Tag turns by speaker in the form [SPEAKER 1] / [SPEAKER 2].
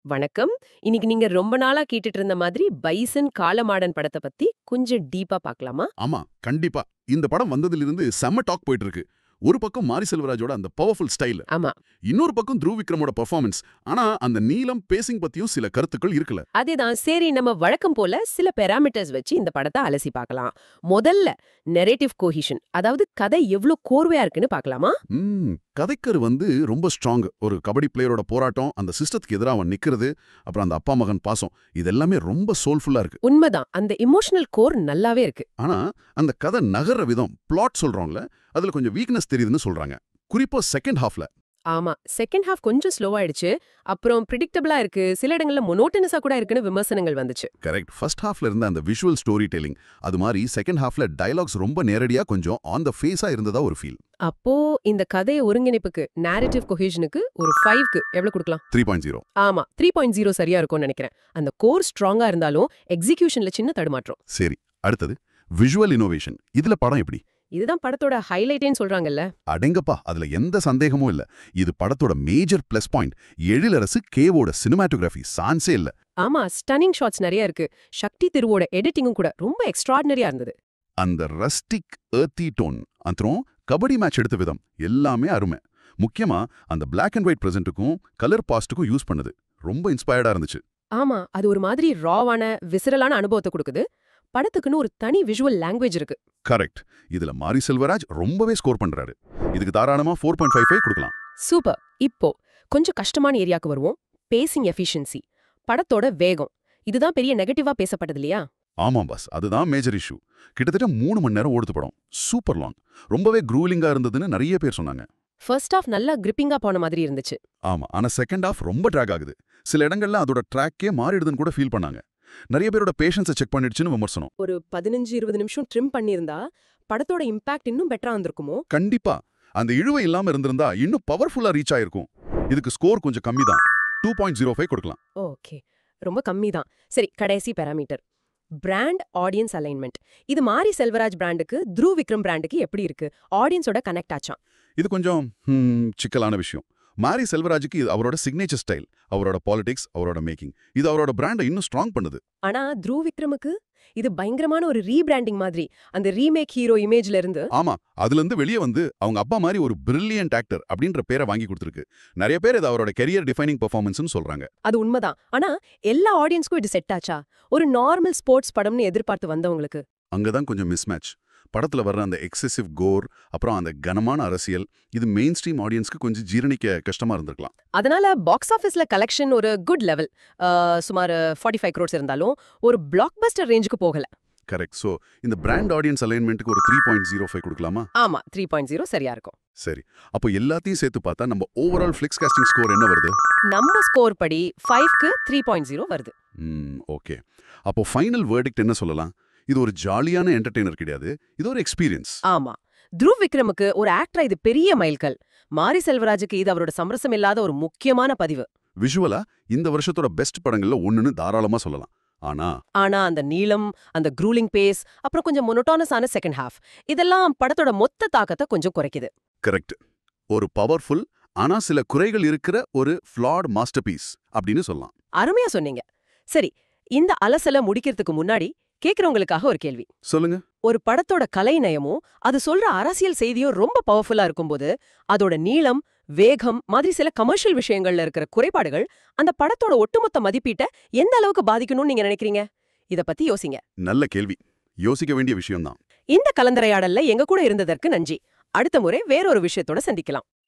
[SPEAKER 1] வணக்கம். இன்னைக்கு நீங்க ரொம்ப நாளா கேட்டுட்டு இருந்த மாதிரி பைசன் காலமாடன் படத்த பத்தி கொஞ்சம் டீப்பா பார்க்கலாமா?
[SPEAKER 2] ஆமா, கண்டிப்பா. இந்த படம் வந்ததிலிருந்து செம்ம டாக் போயிட்டு இருக்கு. ஒரு பக்கம் மாரி செல்வராஜோட அந்த பவர்ஃபுல் ஸ்டைல்,
[SPEAKER 1] ஆமா.
[SPEAKER 2] இன்னொரு பக்கம் த்ருவ் விக்ரமோட பெர்ஃபார்மன்ஸ். ஆனா அந்த நீலம் பேசிங் பத்தியும் சில கருத்துக்கள் இருக்குல்ல.
[SPEAKER 1] அதேதான். சரி, நம்ம வழக்கம் போல சில பாராமீட்டர்ஸ் வச்சு இந்த படத்த அலசி பார்க்கலாம். முதல்ல நரேட்டிவ் கோஹிஷன், அதாவது கதை எவ்ளோ கோர்வையா இருக்குன்னு பார்க்கலாமா?
[SPEAKER 2] கதைக்கரு ரொம்ப ஸ்ட்ராங். ஒரு கபடி பிளேயரோட போராட்டம், அந்த சிஸ்டத்துக்கு எதிரா அவன் நிக்கிறது, அப்புறம் அந்த அப்பா மகன் பாசம், இதெல்லாமே ரொம்ப சோல்ஃபுல்லா இருக்கு.
[SPEAKER 1] உண்மைதான். அந்த எமோஷனல் கோர் நல்லாவே இருக்கு.
[SPEAKER 2] ஆனா அந்த கதை நகர்ற விதம், பிளாட் சொல்றோம்ல, அதுல கொஞ்சம் வீக்னஸ் தெரியுதுன்னு சொல்றாங்க. குறிப்பா செகண்ட் ஹாஃப்ல.
[SPEAKER 1] ஆமா, செகண்ட் ஹாஃப் கொஞ்சம் ஸ்லோவாயிடுச்சு. அப்புறம் பிரெடிக்டபிளா இருக்கு, சில இடங்கள்ல மொனோட்டனஸா கூட இருக்குன்னு விமர்சனங்கள் வந்துச்சு.
[SPEAKER 2] கரெக்ட். ஃபர்ஸ்ட் ஹாஃப்ல இருந்த அந்த விஷுவல் ஸ்டோரி டெல்லிங், அது மாதிரி செகண்ட் ஹாஃப்ல டயலாக்ஸ் ரொம்ப நேரடியா கொஞ்சம் ஆன் த ஃபேஸா இருந்ததா ஒரு ஃபீல்.
[SPEAKER 1] அப்போ இந்த கதைய ஒருங்கிணைப்புக்கு, narrative cohesionக்கு ஒரு 5க்கு எவ்வளவு கொடுக்கலாம்?
[SPEAKER 2] 3.0.
[SPEAKER 1] ஆமா, 3.0 சரியா இருக்கும்னு நினைக்கிறேன். அந்த கோர் ஸ்ட்ராங்கா இருந்தாலும் எக்ஸிகியூஷன்ல சின்ன தடுமாற்றம்.
[SPEAKER 2] சரி, அடுத்தது விஷுவல் இன்னோவேஷன். இதுல படம் எப்படி?
[SPEAKER 1] இதுதான் படத்தோட ஹைலைட்னு சொல்றாங்கல்ல.
[SPEAKER 2] அடேங்கப்பா, அதுல எந்த சந்தேகமும் இல்ல. இது படத்தோட மேஜர் பிளஸ் பாயிண்ட். எழிலரசு கேவோட சினிமாட்டோகிராஃபி சான்ஸே இல்ல.
[SPEAKER 1] ஆமா, ஸ்டன்னிங் ஷாட்ஸ் நிறைய இருக்கு. சக்தி திருவோட எடிட்டிங்கும் கூட ரொம்ப எக்ஸ்ட்ராடினரியா இருந்தது.
[SPEAKER 2] அந்த ரஸ்டிக் எர்த்தி டோன், அப்புறம் கபடி மேட்ச் எடுத்த விதம் எல்லாமே அருமை. முக்கியமா அந்த பிளாக் அண்ட் ஒயிட் பிரசன்ட்டுக்கும் கலர் பாஸ்ட்டுக்கும் யூஸ் பண்ணது ரொம்ப இன்ஸ்பயர்டா இருந்துச்சு.
[SPEAKER 1] ஆமா, அது ஒரு மாதிரி ராவான விசிறலான அனுபவத்தை கொடுக்குது. படத்துக்குன்னு ஒரு தனி விஷுவல் லாங்குவேஜ் இருக்கு.
[SPEAKER 2] கரெக்ட். இதுல மாரி செல்வராஜ் ரொம்பவே ஸ்கோர் பண்றாரு. இதுக்கு தாராளமா 4.55 கொடுக்கலாம்.
[SPEAKER 1] சூப்பர். இப்போ கொஞ்சம் கஷ்டமான ஏரியாக்கு வருவோம். பேசிங் எஃபிஷியன்சி, படத்தோட வேகம். இதுதான் பெரிய நெகட்டிவா பேசப்பட்டது இல்லையா?
[SPEAKER 2] ஆமாம் பாஸ், அதுதான் மேஜர் இஷ்யூ. கிட்டத்தட்ட 3 மணி நேரம் ஓடுது படம். Super long. ரொம்பவே க்ரூலிங்கா இருந்ததுன்னு நிறைய பேர் சொன்னாங்க.
[SPEAKER 1] ஃபர்ஸ்ட் ஹாஃப் நல்லா கிரிப்பிங்கா போன மாதிரி இருந்துச்சு.
[SPEAKER 2] ஆமா, ஆனா செகண்ட் ஹாஃப் ரொம்ப ட்ராக் ஆகுது. சில இடங்கள்ல அதோட ட்ராக்கே மாறிடுதுன்னு கூட ஃபீல் பண்ணாங்க. நிறைய பேரோட பேஷன்ஸை செக் பண்ணிடுச்சுன்னு விமர்சனம்.
[SPEAKER 1] ஒரு 15-20 நிமிஷம் ட்ரிம் பண்ணியிருந்தா படத்தோட இம்பாக்ட் இன்னும் பெட்டரா இருந்திருக்குமோ?
[SPEAKER 2] கண்டிப்பா. அந்த இழுவை இல்லாம இருந்திருந்தா இன்னும் பவர்ஃபுல்லா ரீச் ஆயிருக்கும். இதுக்கு ஸ்கோர் கொஞ்சம் கம்மி தான். 2.05 கொடுக்கலாம்.
[SPEAKER 1] ஓகே, ரொம்ப கம்மி தான். சரி, கடைசி பாராமீட்டர் பிராண்ட் ஆடியன்ஸ் அலைன்மெண்ட். இது மாரி செல்வராஜ் பிராண்டுக்கு த்ருவ் விக்ரம் பிராண்டுக்கு எப்படி இருக்கு? ஆடியன்ஸோட கனெக்ட் ஆச்சாம்.
[SPEAKER 2] இது கொஞ்சம் சிக்கலான விஷயம். மாரி செல்வராஜுக்கு இது அவரோட சிக்னேச்சர் ஸ்டைல், அவரோட பாலிடிக்ஸ், அவரோட மேக்கிங். இது அவரோட பிராண்டை இன்னும் ஸ்ட்ராங் பண்ணுது.
[SPEAKER 1] ஆனா த்ருவ் விக்ரமுக்கு இது பயங்கரமான ஒரு ரீபிராண்டிங் மாதிரி, அந்த ரீமேக் ஹீரோ இமேஜ்ல இருந்து.
[SPEAKER 2] ஆமா, அதுல இருந்து வெளியே வந்து அவங்க அப்பா மாதிரி ஒரு பிரில்லியன்ட் ஆக்டர் அப்படின்ற பேரை வாங்கி கொடுத்துருக்கு. நிறைய பேர் இது அவரோட கெரியர் டிஃபைனிங் பெர்ஃபார்மன்ஸ்னு சொல்றாங்க.
[SPEAKER 1] அது உண்மைதான். ஆனா எல்லா ஆடியன்ஸ்க்கும் இது செட் ஆச்சா? ஒரு நார்மல் ஸ்போர்ட்ஸ் படம்னு எதிர்பார்த்து வந்தவங்களுக்கு
[SPEAKER 2] அங்கதான் கொஞ்சம் மிஸ்மேட்ச். படத்துல வர்ற அந்த எக்ஸசிவ் கோர், அப்புறம் அந்த கனமான அரசியல், இது மெயின் ஸ்ட்ரீம் ஆடியன்ஸ்க்கு கொஞ்சம் ஜீரணிக்க கஷ்டமா இருந்திருக்கலாம்.
[SPEAKER 1] அதனால பாக்ஸ் ஆஃபீஸ்ல கலெக்ஷன் ஒரு குட் லெவல், சுமார் 45 crores இருந்தாலும் ஒரு பிளாக் பஸ்டர் ரேஞ்சுக்கு போகல.
[SPEAKER 2] கரெக்ட். சோ இந்த பிராண்ட் ஆடியன்ஸ் அலைன்மெண்ட்டுக்கு ஒரு 3.05 கொடுக்கலாமா?
[SPEAKER 1] ஆமா, 3.0 சரியா இருக்கும்.
[SPEAKER 2] சரி, அப்போ எல்லாத்தையும் சேர்த்து பார்த்தா நம்ம ஓவரால் ஃபிளிக்ஸ் காஸ்டிங் ஸ்கோர் என்ன வருது?
[SPEAKER 1] நம்ம ஸ்கோர் படி 5க்கு 3.0 வருது.
[SPEAKER 2] ஓகே. அப்போ ஃபைனல் வேர்டிக்ட் என்ன சொல்லலாம்? இது ஒரு ஜாலியான என்டர்டெய்னர் கிடையாது, இது ஒரு எக்ஸ்பீரியன்ஸ்.
[SPEAKER 1] ஆமா, த்ருவ் விக்ரமுக்கு ஒரு ஆக்டரா இது பெரிய மைல்கல். மாரி செல்வராஜுக்கு இது அவரோட சமரசம் இல்லாத ஒரு முக்கியமான பதிவு.
[SPEAKER 2] விஷுவலா இந்த வருஷத்தோட பெஸ்ட் படங்கள்ல ஒண்ணுன்னு தாராளமா சொல்லலாம். ஆனா
[SPEAKER 1] அந்த நீளம், அந்த க்ரூலிங் பேஸ், அப்புறம் கொஞ்சம் மொனோட்டானஸான செகண்ட் ஹாஃப், இதெல்லாம் படத்தோட மொத்த தாக்கத்தை கொஞ்சம் குறைக்குது.
[SPEAKER 2] கரெக்ட். ஒரு பவர்ஃபுல் ஆனா சில குறைகள் இருக்கிற ஒரு ஃப்ளாட் மாஸ்டர்பீஸ் அப்படின்னு சொல்லலாம்.
[SPEAKER 1] அருமையா சொன்னீங்க. சரி, இந்த அலசல முடிக்கிறதுக்கு முன்னாடி கேக்குறவங்களுக்காக ஒரு கேள்வி.
[SPEAKER 2] சொல்லுங்க.
[SPEAKER 1] ஒரு படத்தோட கலை நயமும் அது சொல்ற அரசியல் செய்தியும் ரொம்ப பவர்ஃபுல்லா இருக்கும்போது, அதோட நீளம், வேகம் மாதிரி சில கமர்ஷியல் விஷயங்கள்ல இருக்கிற குறைபாடுகள் அந்த படத்தோட ஒட்டுமொத்த மதிப்பீட்டை எந்த அளவுக்கு பாதிக்கணும்னு நீங்க நினைக்கிறீங்க? இத பத்தி யோசிங்க.
[SPEAKER 2] நல்ல கேள்வி. யோசிக்க வேண்டிய விஷயம்தான்.
[SPEAKER 1] இந்த கலந்துரையாடல்ல எங்க கூட இருந்ததற்கு நன்றி. அடுத்த முறை வேறொரு விஷயத்தோட சந்திக்கலாம்.